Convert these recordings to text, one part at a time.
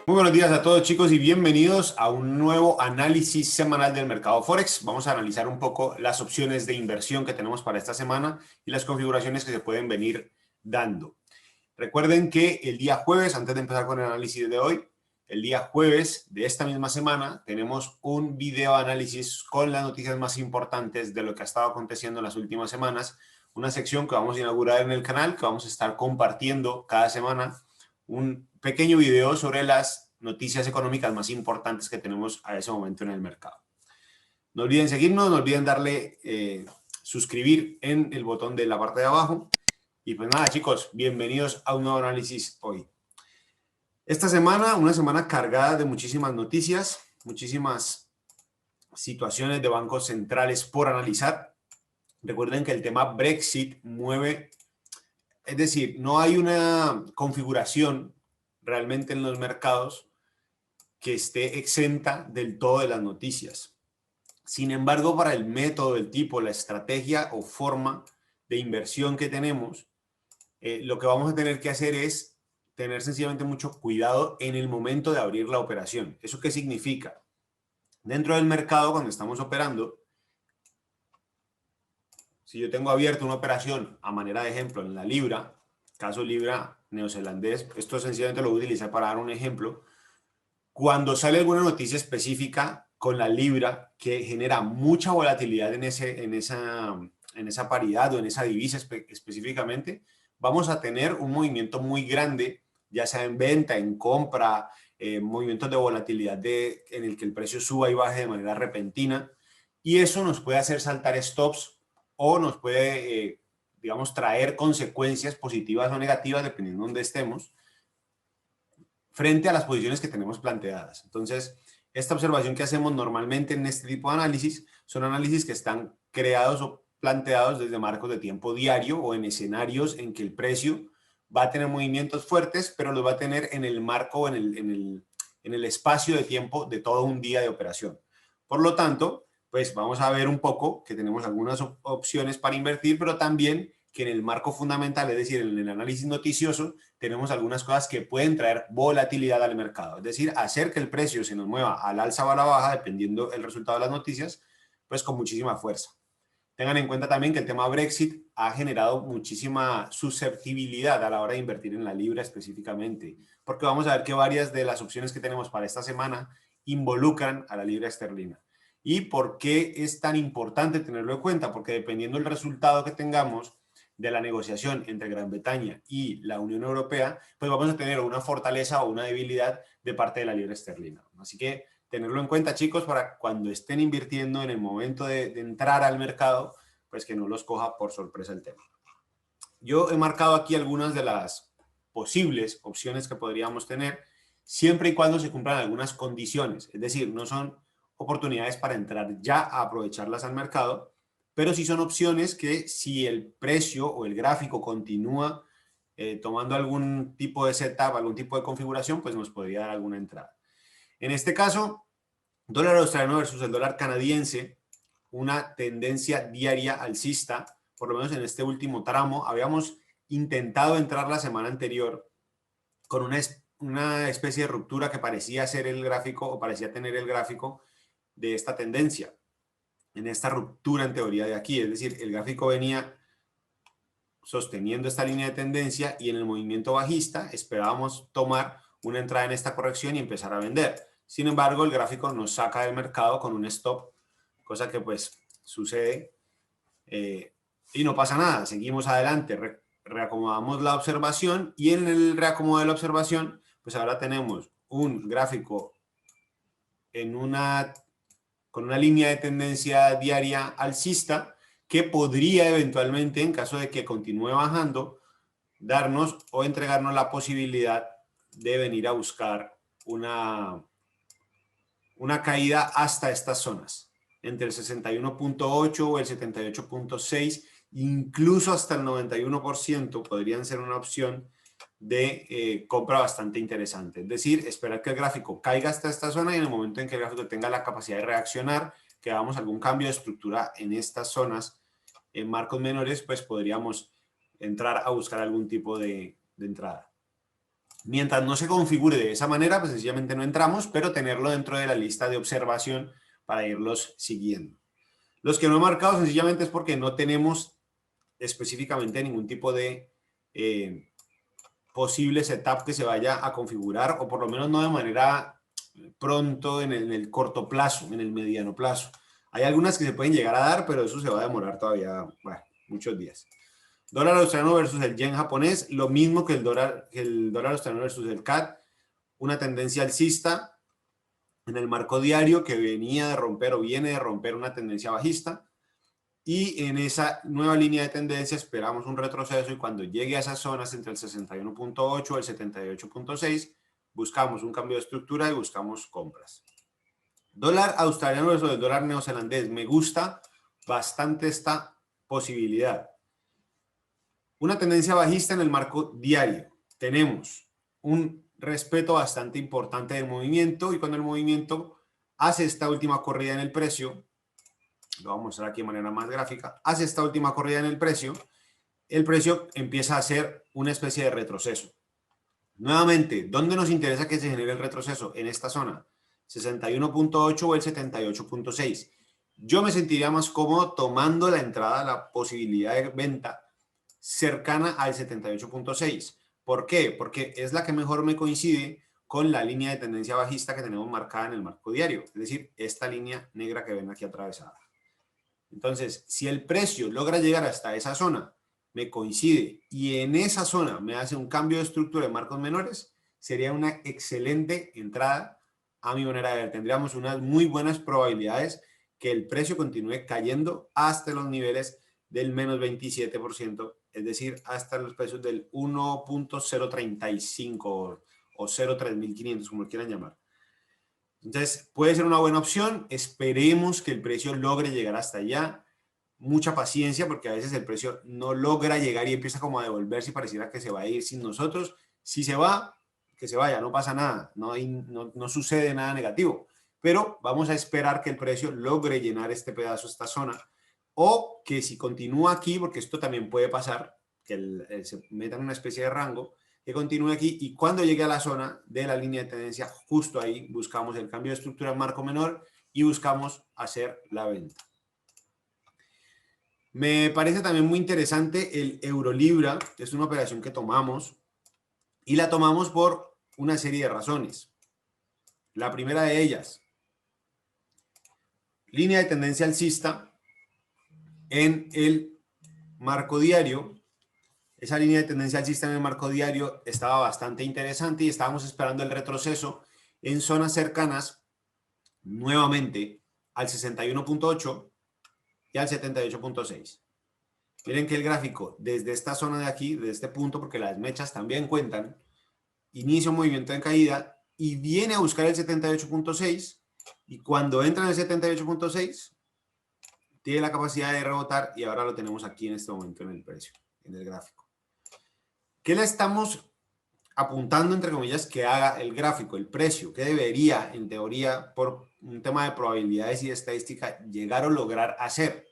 Muy buenos días a todos, chicos, y bienvenidos a un nuevo análisis semanal del mercado Forex. Vamos a analizar un poco las opciones de inversión que tenemos para esta semana y las configuraciones que se pueden venir dando. Recuerden que el día jueves, antes de empezar con el análisis de hoy, el día jueves de esta misma semana tenemos un video análisis con las noticias más importantes de lo que ha estado aconteciendo en las últimas semanas. Una sección que vamos a inaugurar en el canal, que vamos a estar compartiendo cada semana un pequeño video sobre las noticias económicas más importantes que tenemos a ese momento en el mercado. No olviden seguirnos, no olviden darle suscribir en el botón de la parte de abajo. Y pues nada, chicos, bienvenidos a un nuevo análisis hoy. Esta semana, una semana cargada de muchísimas noticias, muchísimas situaciones de bancos centrales por analizar. Recuerden que el tema Brexit mueve, es decir, no hay una configuración realmente en los mercados que esté exenta del todo de las noticias. Sin embargo, para el método, el tipo, la estrategia o forma de inversión que tenemos, lo que vamos a tener que hacer es tener sencillamente mucho cuidado en el momento de abrir la operación. ¿Eso qué significa? Dentro del mercado, cuando estamos operando, si yo tengo abierto una operación a manera de ejemplo en la libra, caso libra neozelandés, esto sencillamente lo voy a utilizar para dar un ejemplo. Cuando sale alguna noticia específica con la libra que genera mucha volatilidad en esa paridad o en esa divisa específicamente, vamos a tener un movimiento muy grande, ya sea en venta, en compra, movimientos de volatilidad en el que el precio suba y baje de manera repentina, y eso nos puede hacer saltar stops o nos puede, digamos, traer consecuencias positivas o negativas dependiendo de dónde estemos frente a las posiciones que tenemos planteadas. Entonces, esta observación que hacemos normalmente en este tipo de análisis son análisis que están creados o planteados desde marcos de tiempo diario o en escenarios en que el precio va a tener movimientos fuertes, pero los va a tener en el marco o en el espacio de tiempo de todo un día de operación. Por lo tanto, pues vamos a ver un poco que tenemos algunas opciones para invertir, pero también que en el marco fundamental, es decir, en el análisis noticioso, tenemos algunas cosas que pueden traer volatilidad al mercado, es decir, hacer que el precio se nos mueva al alza o a la baja, dependiendo el resultado de las noticias, pues con muchísima fuerza. Tengan en cuenta también que el tema Brexit ha generado muchísima susceptibilidad a la hora de invertir en la libra específicamente, porque vamos a ver que varias de las opciones que tenemos para esta semana involucran a la libra esterlina. ¿Y por qué es tan importante tenerlo en cuenta? Porque dependiendo del resultado que tengamos de la negociación entre Gran Bretaña y la Unión Europea, pues vamos a tener una fortaleza o una debilidad de parte de la libra esterlina. Así que tenerlo en cuenta, chicos, para cuando estén invirtiendo en el momento de entrar al mercado, pues que no los coja por sorpresa el tema. Yo he marcado aquí algunas de las posibles opciones que podríamos tener, siempre y cuando se cumplan algunas condiciones. Es decir, no son oportunidades para entrar ya a aprovecharlas al mercado, pero sí son opciones que si el precio o el gráfico continúa tomando algún tipo de setup, algún tipo de configuración, pues nos podría dar alguna entrada. En este caso, dólar australiano versus el dólar canadiense, una tendencia diaria alcista, por lo menos en este último tramo. Habíamos intentado entrar la semana anterior con una especie de ruptura que parecía ser el gráfico o parecía tener el gráfico de esta tendencia, en esta ruptura en teoría de aquí, es decir, el gráfico venía sosteniendo esta línea de tendencia y en el movimiento bajista esperábamos tomar una entrada en esta corrección y empezar a vender. Sin embargo, el gráfico nos saca del mercado con un stop, cosa que pues sucede y no pasa nada, seguimos adelante, reacomodamos la observación y en el reacomodo de la observación, pues ahora tenemos un gráfico con una línea de tendencia diaria alcista que podría eventualmente, en caso de que continúe bajando, darnos o entregarnos la posibilidad de venir a buscar una caída hasta estas zonas, entre el 61.8 o el 78.6, incluso hasta el 91% podrían ser una opción de compra bastante interesante. Es decir, esperar que el gráfico caiga hasta esta zona y en el momento en que el gráfico tenga la capacidad de reaccionar, que hagamos algún cambio de estructura en estas zonas, en marcos menores, pues podríamos entrar a buscar algún tipo de entrada. Mientras no se configure de esa manera, pues sencillamente no entramos, pero tenerlo dentro de la lista de observación para irlos siguiendo. Los que no he marcado sencillamente es porque no tenemos específicamente ningún tipo de posible setup que se vaya a configurar, o por lo menos no de manera pronto en el corto plazo, en el mediano plazo. Hay algunas que se pueden llegar a dar, pero eso se va a demorar todavía, bueno, muchos días. Dólar australiano versus el yen japonés, lo mismo que el dólar australiano versus el CAD, una tendencia alcista en el marco diario que venía de romper o viene de romper una tendencia bajista, y en esa nueva línea de tendencia esperamos un retroceso, y cuando llegue a esas zonas entre el 61.8 y el 78.6 buscamos un cambio de estructura y buscamos compras. Dólar australiano versus el dólar neozelandés, me gusta bastante esta posibilidad. Una tendencia bajista en el marco diario. Tenemos un respeto bastante importante del movimiento, y cuando el movimiento hace esta última corrida en el precio, lo vamos a mostrar aquí de manera más gráfica, hace esta última corrida en el precio empieza a hacer una especie de retroceso. Nuevamente, ¿dónde nos interesa que se genere el retroceso? En esta zona, 61.8 o el 78.6. Yo me sentiría más cómodo tomando la entrada, la posibilidad de venta cercana al 78.6. ¿Por qué? Porque es la que mejor me coincide con la línea de tendencia bajista que tenemos marcada en el marco diario, es decir, esta línea negra que ven aquí atravesada. Entonces, si el precio logra llegar hasta esa zona, me coincide, y en esa zona me hace un cambio de estructura de marcos menores, sería una excelente entrada a mi manera de ver. Tendríamos unas muy buenas probabilidades que el precio continúe cayendo hasta los niveles del menos 27%, es decir, hasta los precios del 1.035 o 0.3500, como lo quieran llamar. Entonces, puede ser una buena opción. Esperemos que el precio logre llegar hasta allá. Mucha paciencia, porque a veces el precio no logra llegar y empieza como a devolverse y pareciera que se va a ir sin nosotros. Si se va, que se vaya, no pasa nada, no sucede nada negativo. Pero vamos a esperar que el precio logre llenar este pedazo, esta zona, o que si continúa aquí, porque esto también puede pasar, que se meta en una especie de rango, que continúe aquí, y cuando llegue a la zona de la línea de tendencia, justo ahí buscamos el cambio de estructura en marco menor y buscamos hacer la venta. Me parece también muy interesante el euro-libra. Es una operación que tomamos, y la tomamos por una serie de razones. La primera de ellas, línea de tendencia alcista en el marco diario. Esa línea de tendencia alcista en el marco diario estaba bastante interesante y estábamos esperando el retroceso en zonas cercanas nuevamente al 61.8 y al 78.6. Miren que el gráfico desde esta zona de aquí, de este punto, porque las mechas también cuentan, inicia un movimiento de caída y viene a buscar el 78.6, y cuando entra en el 78.6 tiene la capacidad de rebotar, y ahora lo tenemos aquí en este momento en el precio, en el gráfico. ¿Qué le estamos apuntando, entre comillas, que haga el gráfico, el precio? ¿Qué debería, en teoría, por un tema de probabilidades y de estadística, llegar o lograr hacer?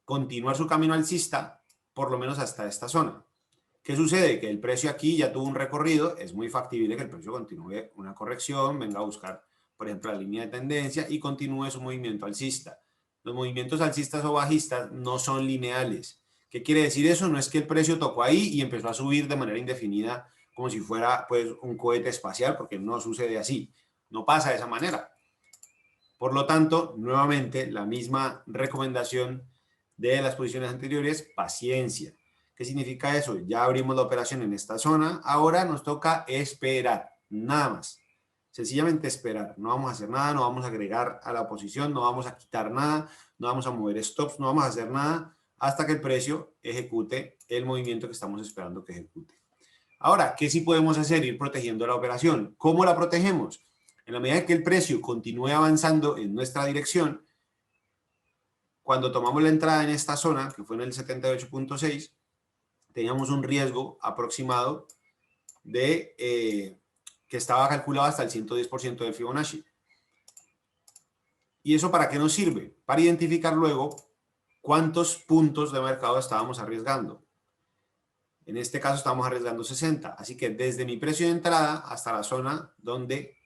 Continuar su camino alcista, por lo menos hasta esta zona. ¿Qué sucede? Que el precio aquí ya tuvo un recorrido, es muy factible que el precio continúe una corrección, venga a buscar, por ejemplo, la línea de tendencia y continúe su movimiento alcista. Los movimientos alcistas o bajistas no son lineales. ¿Qué quiere decir eso? No es que el precio tocó ahí y empezó a subir de manera indefinida como si fuera pues un cohete espacial, porque no sucede así. No pasa de esa manera. Por lo tanto, nuevamente, la misma recomendación de las posiciones anteriores: paciencia. ¿Qué significa eso? Ya abrimos la operación en esta zona, ahora nos toca esperar, nada más. Sencillamente esperar, no vamos a hacer nada, no vamos a agregar a la posición, no vamos a quitar nada, no vamos a mover stops, no vamos a hacer nada hasta que el precio ejecute el movimiento que estamos esperando que ejecute. Ahora, ¿qué sí podemos hacer? Ir protegiendo la operación. ¿Cómo la protegemos? En la medida que el precio continúe avanzando en nuestra dirección, cuando tomamos la entrada en esta zona, que fue en el 78.6, teníamos un riesgo aproximado de que estaba calculado hasta el 110% del Fibonacci. ¿Y eso para qué nos sirve? Para identificar luego cuántos puntos de mercado estábamos arriesgando. En este caso estamos arriesgando 60. Así que desde mi precio de entrada hasta la zona donde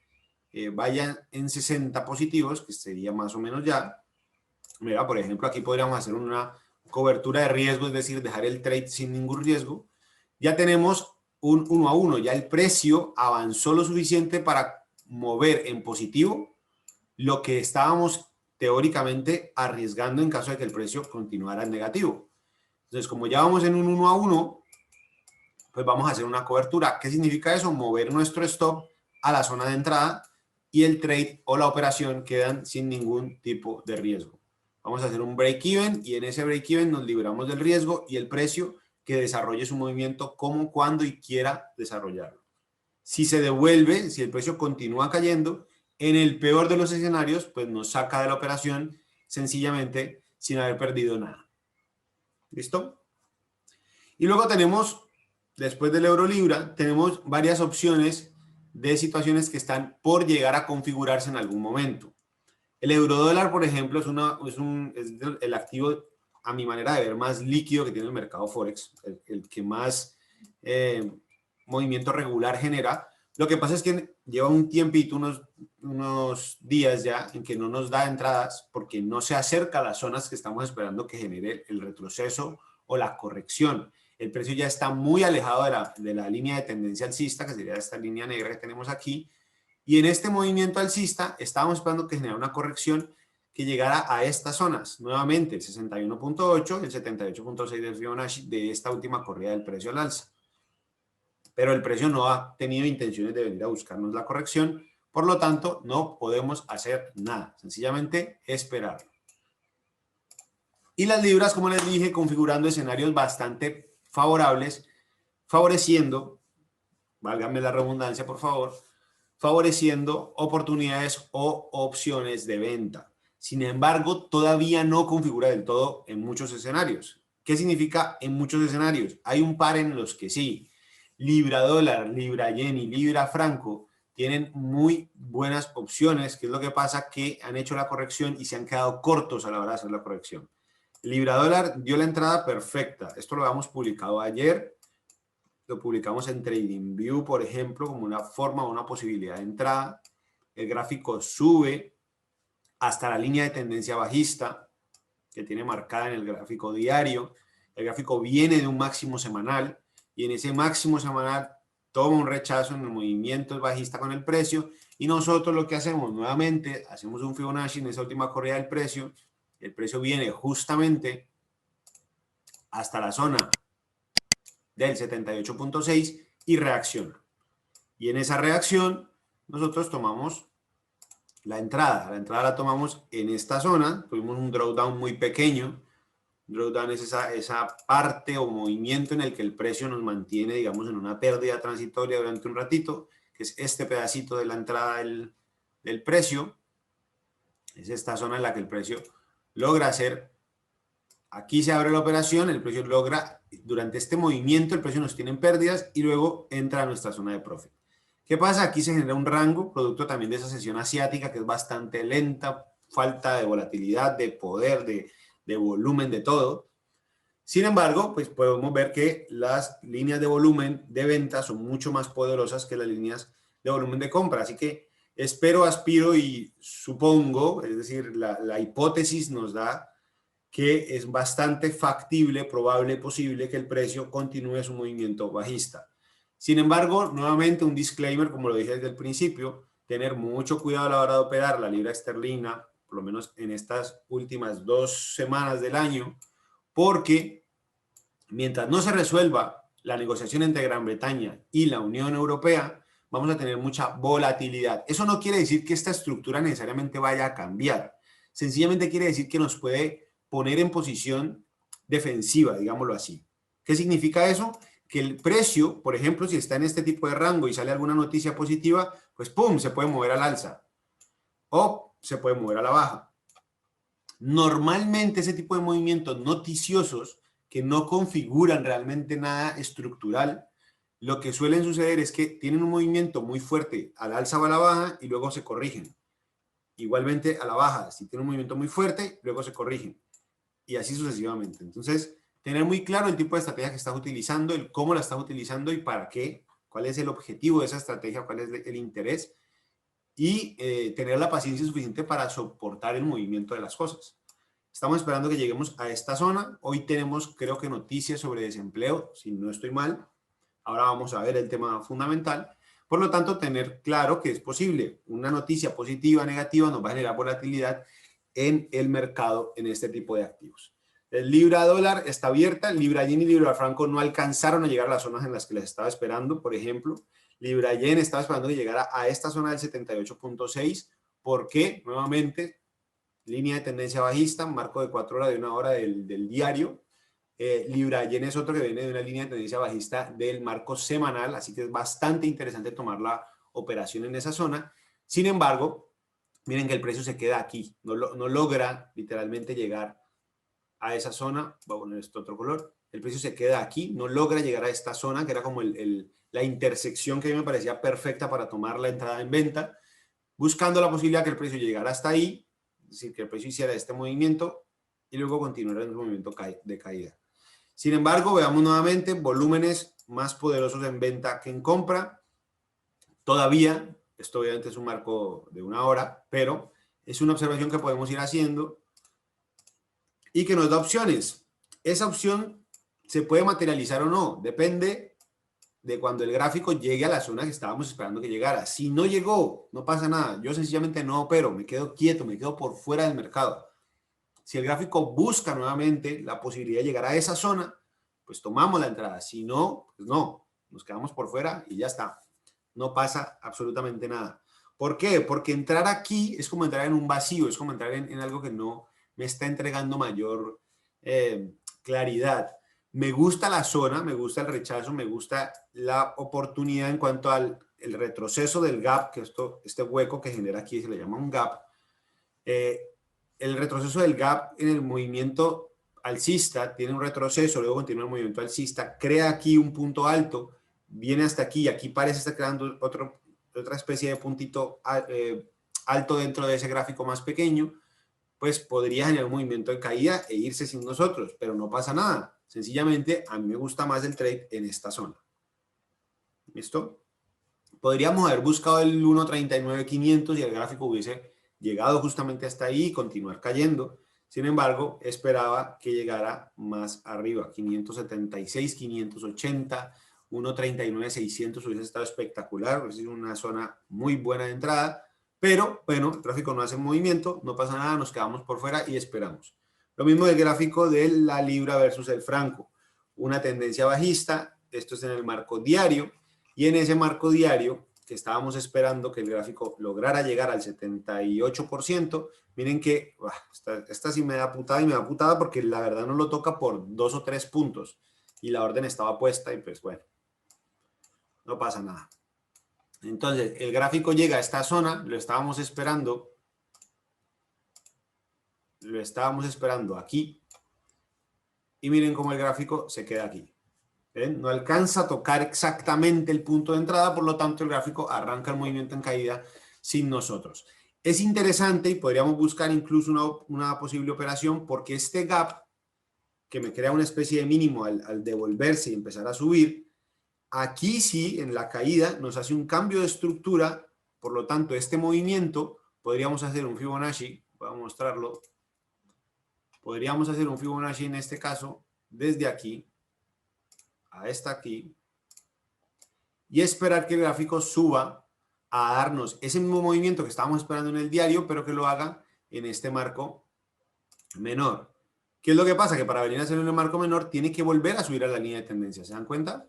vayan en 60 positivos, que sería más o menos ya. Mira, por ejemplo, aquí podríamos hacer una cobertura de riesgo, es decir, dejar el trade sin ningún riesgo. Ya tenemos un 1 a 1, ya el precio avanzó lo suficiente para mover en positivo lo que estábamos teóricamente arriesgando en caso de que el precio continuara en negativo. Entonces, como ya vamos en un 1 a 1, pues vamos a hacer una cobertura. ¿Qué significa eso? Mover nuestro stop a la zona de entrada y el trade o la operación quedan sin ningún tipo de riesgo. Vamos a hacer un break-even y en ese break-even nos libramos del riesgo y el precio que desarrolle su movimiento como, cuando y quiera desarrollarlo. Si se devuelve, si el precio continúa cayendo, en el peor de los escenarios, pues nos saca de la operación sencillamente sin haber perdido nada. ¿Listo? Y luego tenemos, después del euro libra, tenemos varias opciones de situaciones que están por llegar a configurarse en algún momento. El euro dólar, por ejemplo, es el activo, a mi manera de ver, más líquido que tiene el mercado Forex, el que más movimiento regular genera. Lo que pasa es que lleva un tiempito, unos días ya, en que no nos da entradas porque no se acerca a las zonas que estamos esperando que genere el retroceso o la corrección. El precio ya está muy alejado de la línea de tendencia alcista, que sería esta línea negra que tenemos aquí, y en este movimiento alcista estábamos esperando que generara una corrección que llegara a estas zonas, nuevamente el 61.8 y el 78.6 del Fibonacci de esta última corrida del precio al alza. Pero el precio no ha tenido intenciones de venir a buscarnos la corrección, por lo tanto no podemos hacer nada, sencillamente esperarlo. Y las libras, como les dije, configurando escenarios bastante favorables, favoreciendo, válgame la redundancia por favor, favoreciendo oportunidades o opciones de venta. Sin embargo, todavía no configura del todo en muchos escenarios. ¿Qué significa en muchos escenarios? Hay un par en los que sí. Libra dólar, libra yen y libra franco tienen muy buenas opciones. ¿Qué es lo que pasa? Que han hecho la corrección y se han quedado cortos a la hora de hacer la corrección. Libra dólar dio la entrada perfecta. Esto lo habíamos publicado ayer. Lo publicamos en TradingView, por ejemplo, como una forma o una posibilidad de entrada. El gráfico sube hasta la línea de tendencia bajista que tiene marcada en el gráfico diario. El gráfico viene de un máximo semanal y en ese máximo semanal toma un rechazo en el movimiento bajista con el precio y nosotros lo que hacemos nuevamente, hacemos un Fibonacci en esa última corrida del precio. El precio viene justamente hasta la zona del 78.6 y reacciona. Y en esa reacción nosotros tomamos la entrada. La entrada la tomamos en esta zona. Tuvimos un drawdown muy pequeño. Drawdown es esa parte o movimiento en el que el precio nos mantiene, digamos, en una pérdida transitoria durante un ratito, que es este pedacito de la entrada del precio. Es esta zona en la que el precio logra hacer. Aquí se abre la operación, el precio logra, durante este movimiento el precio nos tiene en pérdidas y luego entra a nuestra zona de profit. ¿Qué pasa? Aquí se genera un rango, producto también de esa sesión asiática que es bastante lenta, falta de volatilidad, de poder, de volumen, de todo. Sin embargo, pues podemos ver que las líneas de volumen de venta son mucho más poderosas que las líneas de volumen de compra. Así que espero, aspiro y supongo, es decir, la hipótesis nos da que es bastante factible, probable, posible que el precio continúe su movimiento bajista. Sin embargo, nuevamente un disclaimer, como lo dije desde el principio, tener mucho cuidado a la hora de operar la libra esterlina, por lo menos en estas últimas 2 semanas del año, porque mientras no se resuelva la negociación entre Gran Bretaña y la Unión Europea, vamos a tener mucha volatilidad. Eso no quiere decir que esta estructura necesariamente vaya a cambiar. Sencillamente quiere decir que nos puede poner en posición defensiva, digámoslo así. ¿Qué significa eso? Que el precio, por ejemplo, si está en este tipo de rango y sale alguna noticia positiva, pues ¡pum!, se puede mover al alza o se puede mover a la baja. Normalmente ese tipo de movimientos noticiosos que no configuran realmente nada estructural, lo que suelen suceder es que tienen un movimiento muy fuerte al alza o a la baja y luego se corrigen. Igualmente a la baja, si tiene un movimiento muy fuerte, luego se corrigen. Y así sucesivamente. Entonces, tener muy claro el tipo de estrategia que estás utilizando, el cómo la estás utilizando y para qué, cuál es el objetivo de esa estrategia, cuál es el interés y tener la paciencia suficiente para soportar el movimiento de las cosas. Estamos esperando que lleguemos a esta zona. Hoy tenemos, creo que, noticias sobre desempleo, si no estoy mal. Ahora vamos a ver el tema fundamental. Por lo tanto, tener claro que es posible. Una noticia positiva, negativa, nos va a generar volatilidad en el mercado en este tipo de activos. El libra dólar está abierta, el libra yen y libra franco no alcanzaron a llegar a las zonas en las que les estaba esperando. Por ejemplo, libra yen estaba esperando que llegara a esta zona del 78.6. ¿Por qué? Nuevamente, línea de tendencia bajista, marco de 4 horas de 1 hora del diario. Libra yen es otro que viene de una línea de tendencia bajista del marco semanal, así que es bastante interesante tomar la operación en esa zona. Sin embargo, miren que el precio se queda aquí, no logra literalmente llegar a esa zona. Voy a poner este otro color. El precio se queda aquí, no logra llegar a esta zona, que era como la intersección que a mí me parecía perfecta para tomar la entrada en venta, buscando la posibilidad que el precio llegara hasta ahí, es decir, que el precio hiciera este movimiento y luego continuara en un movimiento de caída. Sin embargo, veamos nuevamente volúmenes más poderosos en venta que en compra. Todavía, esto obviamente es un marco de 1 hora, pero es una observación que podemos ir haciendo y que nos da opciones. Esa opción se puede materializar o no, depende de cuando el gráfico llegue a la zona que estábamos esperando que llegara. Si no llegó, no pasa nada. Yo sencillamente no opero, me quedo quieto, me quedo por fuera del mercado. Si el gráfico busca nuevamente la posibilidad de llegar a esa zona, pues tomamos la entrada. Si no, pues no, nos quedamos por fuera y ya está. No pasa absolutamente nada. ¿Por qué? Porque entrar aquí es como entrar en un vacío, es como entrar en algo que no me está entregando mayor claridad. Me gusta la zona, me gusta el rechazo, me gusta la oportunidad en cuanto al el retroceso del gap, que este hueco que genera aquí se le llama un gap. El retroceso del gap en el movimiento alcista tiene un retroceso, luego continúa el movimiento alcista, crea aquí un punto alto, viene hasta aquí y aquí parece estar creando otra especie de puntito alto dentro de ese gráfico más pequeño, pues podría generar un movimiento de caída e irse sin nosotros, pero no pasa nada. Sencillamente, a mí me gusta más el trade en esta zona. ¿Listo? Podríamos haber buscado el 1.39.500 y el gráfico hubiese llegado justamente hasta ahí y continuar cayendo. Sin embargo, esperaba que llegara más arriba, 576, 580, 1.39.600 hubiese estado espectacular, es una zona muy buena de entrada, pero bueno, el gráfico no hace movimiento, no pasa nada, nos quedamos por fuera y esperamos. Lo mismo del gráfico de la libra versus el franco, una tendencia bajista, esto es en el marco diario, y en ese marco diario que estábamos esperando que el gráfico lograra llegar al 78%, miren que esta sí me da putada y me da putada porque la verdad no lo toca por 2 o 3 puntos y la orden estaba puesta y pues bueno, no pasa nada. Entonces, el gráfico llega a esta zona, lo estábamos esperando aquí y miren cómo el gráfico se queda aquí. ¿Ven? No alcanza a tocar exactamente el punto de entrada, por lo tanto el gráfico arranca el movimiento en caída sin nosotros. Es interesante y podríamos buscar incluso una posible operación porque este gap que me crea una especie de mínimo al devolverse y empezar a subir, aquí sí en la caída nos hace un cambio de estructura, por lo tanto este movimiento podríamos hacer un Fibonacci, voy a mostrarlo, podríamos hacer un Fibonacci en este caso desde aquí a esta aquí y esperar que el gráfico suba a darnos ese mismo movimiento que estábamos esperando en el diario, pero que lo haga en este marco menor. ¿Qué es lo que pasa? Que para venir a hacer un marco menor tiene que volver a subir a la línea de tendencia, ¿se dan cuenta?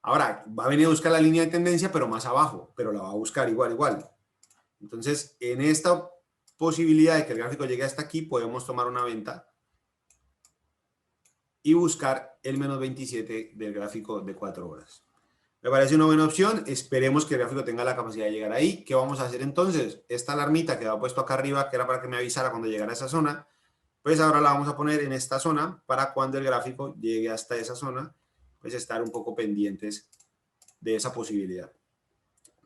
Ahora, va a venir a buscar la línea de tendencia, pero más abajo, pero la va a buscar igual. Entonces, en esta posibilidad de que el gráfico llegue hasta aquí, podemos tomar una venta y buscar el menos 27 del gráfico de 4 horas. Me parece una buena opción. Esperemos que el gráfico tenga la capacidad de llegar ahí. ¿Qué vamos a hacer entonces? Esta alarmita que había puesto acá arriba, que era para que me avisara cuando llegara a esa zona, pues ahora la vamos a poner en esta zona para cuando el gráfico llegue hasta esa zona, pues estar un poco pendientes de esa posibilidad.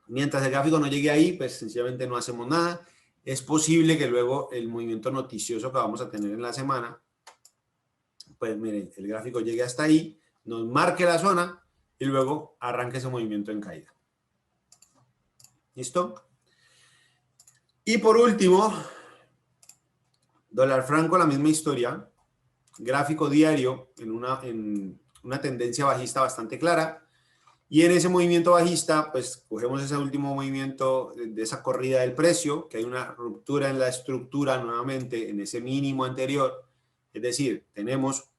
Mientras el gráfico no llegue ahí, pues sencillamente no hacemos nada. Es posible que luego el movimiento noticioso que vamos a tener en la semana pues miren, el gráfico llegue hasta ahí, nos marque la zona y luego arranque ese movimiento en caída. ¿Listo? Y por último, dólar franco, la misma historia, gráfico diario en una tendencia bajista bastante clara. Y en ese movimiento bajista, pues cogemos ese último movimiento de esa corrida del precio, que hay una ruptura en la estructura nuevamente en ese mínimo anterior. Es decir, tenemos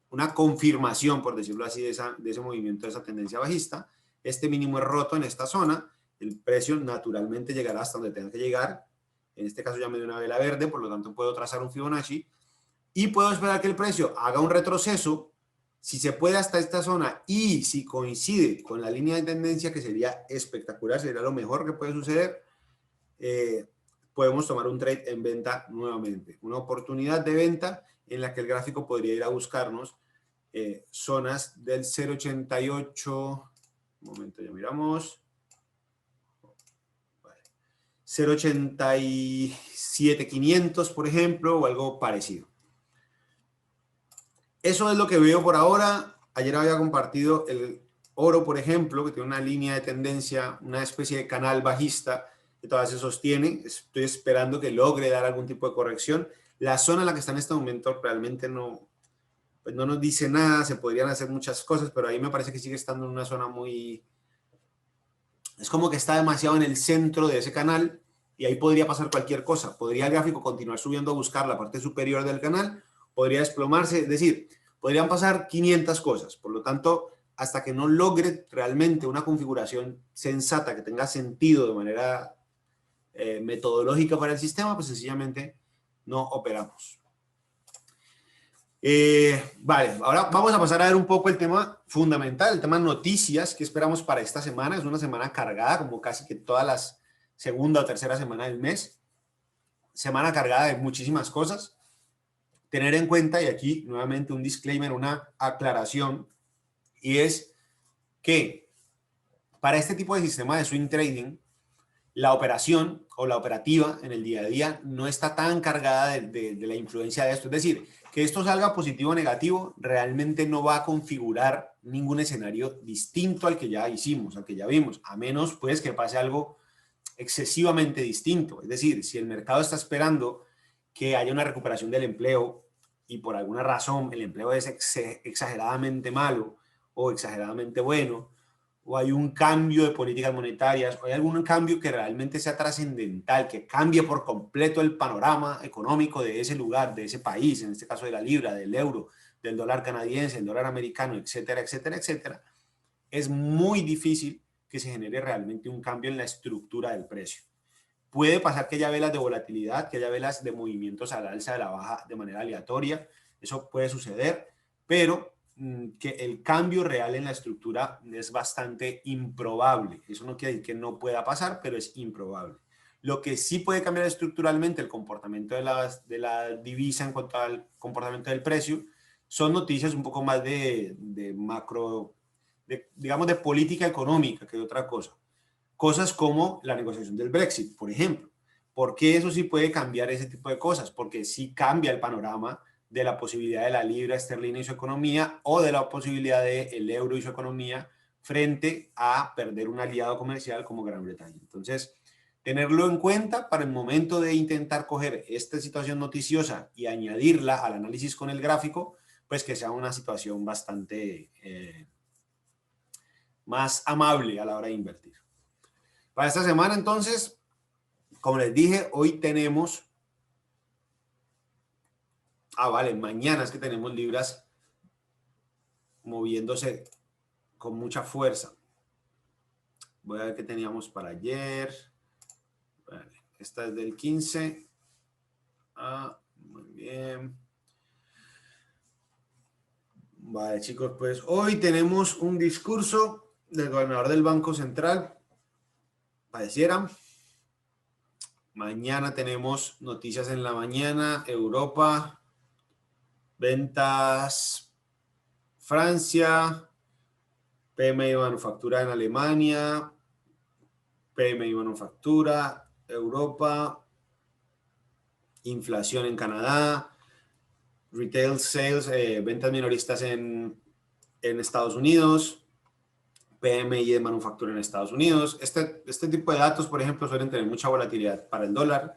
una confirmación, por decirlo así, de ese movimiento, de esa tendencia bajista. Este mínimo es roto en esta zona. El precio naturalmente llegará hasta donde tenga que llegar. En este caso ya me dio una vela verde, por lo tanto puedo trazar un Fibonacci. Y puedo esperar que el precio haga un retroceso, si se puede hasta esta zona y si coincide con la línea de tendencia, que sería espectacular, sería lo mejor que puede suceder, podemos tomar un trade en venta nuevamente. Una oportunidad de venta en la que el gráfico podría ir a buscarnos zonas del 0.88, un momento, ya miramos, 0.87.500, por ejemplo, o algo parecido. Eso es lo que veo por ahora. Ayer había compartido el oro, por ejemplo, que tiene una línea de tendencia, una especie de canal bajista que todavía se sostiene. Estoy esperando que logre dar algún tipo de corrección. La zona en la que está en este momento realmente no, pues no nos dice nada. Se podrían hacer muchas cosas, pero ahí me parece que sigue estando en una zona muy... Es como que está demasiado en el centro de ese canal y ahí podría pasar cualquier cosa. Podría el gráfico continuar subiendo a buscar la parte superior del canal, podría desplomarse, es decir, podrían pasar 500 cosas. Por lo tanto, hasta que no logre realmente una configuración sensata que tenga sentido de manera metodológica para el sistema, pues sencillamente no operamos. Vale, ahora vamos a pasar a ver un poco el tema fundamental, el tema noticias que esperamos para esta semana. Es una semana cargada, como casi que todas las segunda o tercera semana del mes. Semana cargada de muchísimas cosas. Tener en cuenta, y aquí nuevamente un disclaimer, una aclaración, y es que para este tipo de sistema de swing trading, la operación o la operativa en el día a día no está tan cargada de la influencia de esto. Es decir, que esto salga positivo o negativo realmente no va a configurar ningún escenario distinto al que ya hicimos, al que ya vimos, a menos pues que pase algo excesivamente distinto. Es decir, si el mercado está esperando que haya una recuperación del empleo y por alguna razón el empleo es exageradamente malo o exageradamente bueno, o hay un cambio de políticas monetarias, o hay algún cambio que realmente sea trascendental, que cambie por completo el panorama económico de ese lugar, de ese país, en este caso de la libra, del euro, del dólar canadiense, el dólar americano, etcétera, etcétera, etcétera, es muy difícil que se genere realmente un cambio en la estructura del precio. Puede pasar que haya velas de volatilidad, que haya velas de movimientos al alza, de la baja de manera aleatoria, eso puede suceder, pero que el cambio real en la estructura es bastante improbable. Eso no quiere decir que no pueda pasar, pero es improbable. Lo que sí puede cambiar estructuralmente el comportamiento de la divisa en cuanto al comportamiento del precio son noticias un poco más de macro, digamos, de política económica que de otra cosa. Cosas como la negociación del Brexit, por ejemplo. ¿Por qué eso sí puede cambiar ese tipo de cosas? Porque sí cambia el panorama de la posibilidad de la libra esterlina y su economía o de la posibilidad del euro y su economía frente a perder un aliado comercial como Gran Bretaña. Entonces, tenerlo en cuenta para el momento de intentar coger esta situación noticiosa y añadirla al análisis con el gráfico, pues que sea una situación bastante más amable a la hora de invertir. Para esta semana, entonces, como les dije, hoy tenemos... vale, mañana es que tenemos libras moviéndose con mucha fuerza. Voy a ver qué teníamos para ayer. Vale, esta es del 15. Muy bien. Vale, chicos, pues hoy tenemos un discurso del gobernador del Banco Central. Pareciera. Mañana tenemos noticias en la mañana. Europa, ventas, Francia, PMI de manufactura en Alemania, PMI de manufactura, Europa, inflación en Canadá, retail sales, ventas minoristas en Estados Unidos, PMI de manufactura en Estados Unidos. Este tipo de datos, por ejemplo, suelen tener mucha volatilidad para el dólar.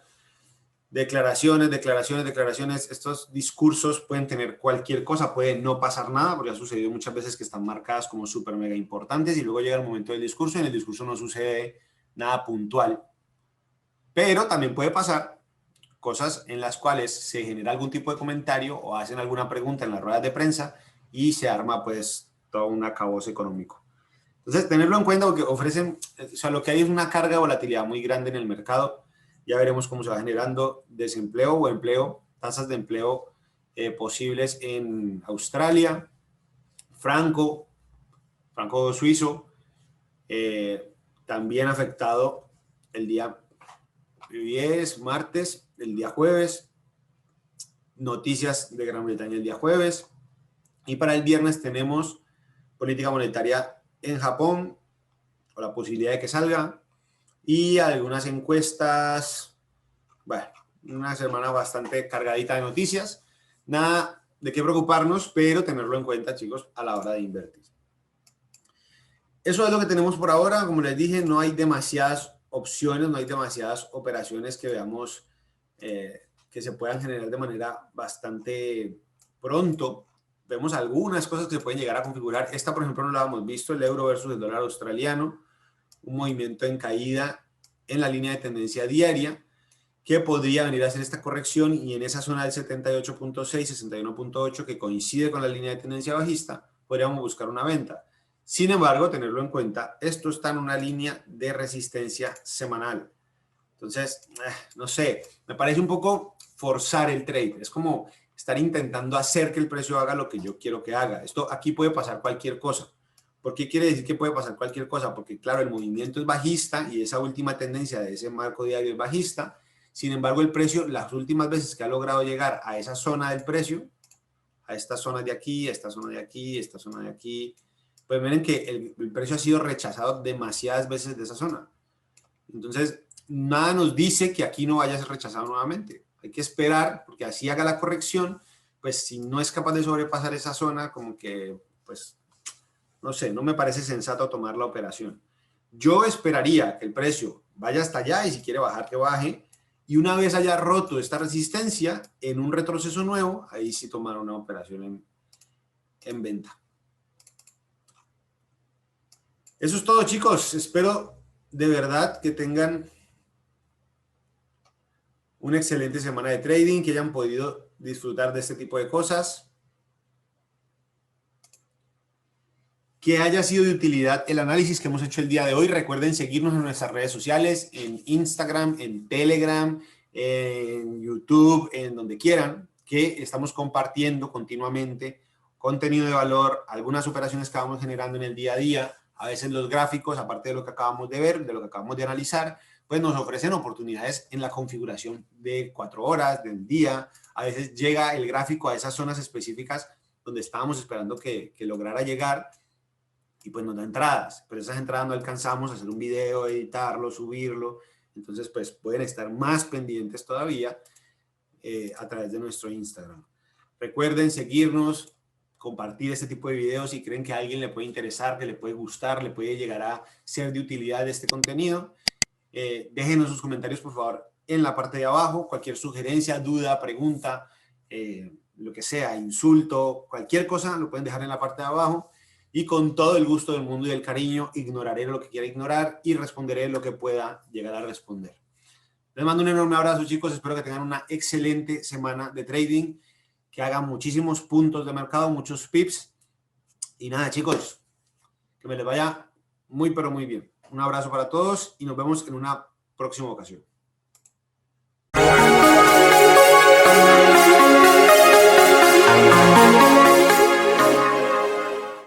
Declaraciones. Estos discursos pueden tener cualquier cosa, puede no pasar nada, porque ha sucedido muchas veces que están marcadas como súper mega importantes y luego llega el momento del discurso y en el discurso no sucede nada puntual. Pero también puede pasar cosas en las cuales se genera algún tipo de comentario o hacen alguna pregunta en las ruedas de prensa y se arma pues todo un acabose económico. Entonces, tenerlo en cuenta porque ofrecen, o sea, lo que hay es una carga de volatilidad muy grande en el mercado. Ya veremos cómo se va generando desempleo o empleo, tasas de empleo posibles en Australia, franco suizo, también afectado el día 10, martes, el día jueves, noticias de Gran Bretaña el día jueves, y para el viernes tenemos política monetaria en Japón, o la posibilidad de que salga, y algunas encuestas. Bueno, una semana bastante cargadita de noticias. Nada de qué preocuparnos, pero tenerlo en cuenta, chicos, a la hora de invertir. Eso es lo que tenemos por ahora. Como les dije, no hay demasiadas opciones, no hay demasiadas operaciones que veamos que se puedan generar de manera bastante pronto. Vemos algunas cosas que se pueden llegar a configurar. Esta, por ejemplo, no la hemos visto, el euro versus el dólar australiano. Un movimiento en caída en la línea de tendencia diaria que podría venir a hacer esta corrección y en esa zona del 78.6, 61.8 que coincide con la línea de tendencia bajista, podríamos buscar una venta. Sin embargo, tenerlo en cuenta, esto está en una línea de resistencia semanal. Entonces, no sé, me parece un poco forzar el trade. Es como estar intentando hacer que el precio haga lo que yo quiero que haga. Esto aquí puede pasar cualquier cosa. ¿Por qué quiere decir que puede pasar cualquier cosa? Porque claro, el movimiento es bajista y esa última tendencia de ese marco diario es bajista. Sin embargo, el precio, las últimas veces que ha logrado llegar a esa zona del precio, a esta zona de aquí, a esta zona de aquí, a esta zona de aquí, pues miren que el precio ha sido rechazado demasiadas veces de esa zona. Entonces, nada nos dice que aquí no vaya a ser rechazado nuevamente. Hay que esperar, porque así haga la corrección, pues si no es capaz de sobrepasar esa zona, como que, pues, no sé, no me parece sensato tomar la operación. Yo esperaría que el precio vaya hasta allá y si quiere bajar, que baje. Y una vez haya roto esta resistencia, en un retroceso nuevo, ahí sí tomar una operación en venta. Eso es todo, chicos. Espero de verdad que tengan una excelente semana de trading, que hayan podido disfrutar de este tipo de cosas. Que haya sido de utilidad el análisis que hemos hecho el día de hoy. Recuerden seguirnos en nuestras redes sociales, en Instagram, en Telegram, en YouTube, en donde quieran, que estamos compartiendo continuamente contenido de valor, algunas operaciones que vamos generando en el día a día, a veces los gráficos, aparte de lo que acabamos de ver, de lo que acabamos de analizar, pues nos ofrecen oportunidades en la configuración de 4 horas, del día. A veces llega el gráfico a esas zonas específicas donde estábamos esperando que lograra llegar, y pues nos da entradas, pero esas entradas no alcanzamos a hacer un video, editarlo, subirlo. Entonces pues pueden estar más pendientes todavía a través de nuestro Instagram. Recuerden seguirnos, compartir este tipo de videos si creen que a alguien le puede interesar, que le puede gustar, le puede llegar a ser de utilidad este contenido. Déjenos sus comentarios por favor en la parte de abajo, cualquier sugerencia, duda, pregunta, lo que sea, insulto, cualquier cosa lo pueden dejar en la parte de abajo. Y con todo el gusto del mundo y el cariño, ignoraré lo que quiera ignorar y responderé lo que pueda llegar a responder. Les mando un enorme abrazo, chicos. Espero que tengan una excelente semana de trading, que hagan muchísimos puntos de mercado, muchos pips. Y nada, chicos, que me les vaya muy, pero muy bien. Un abrazo para todos y nos vemos en una próxima ocasión.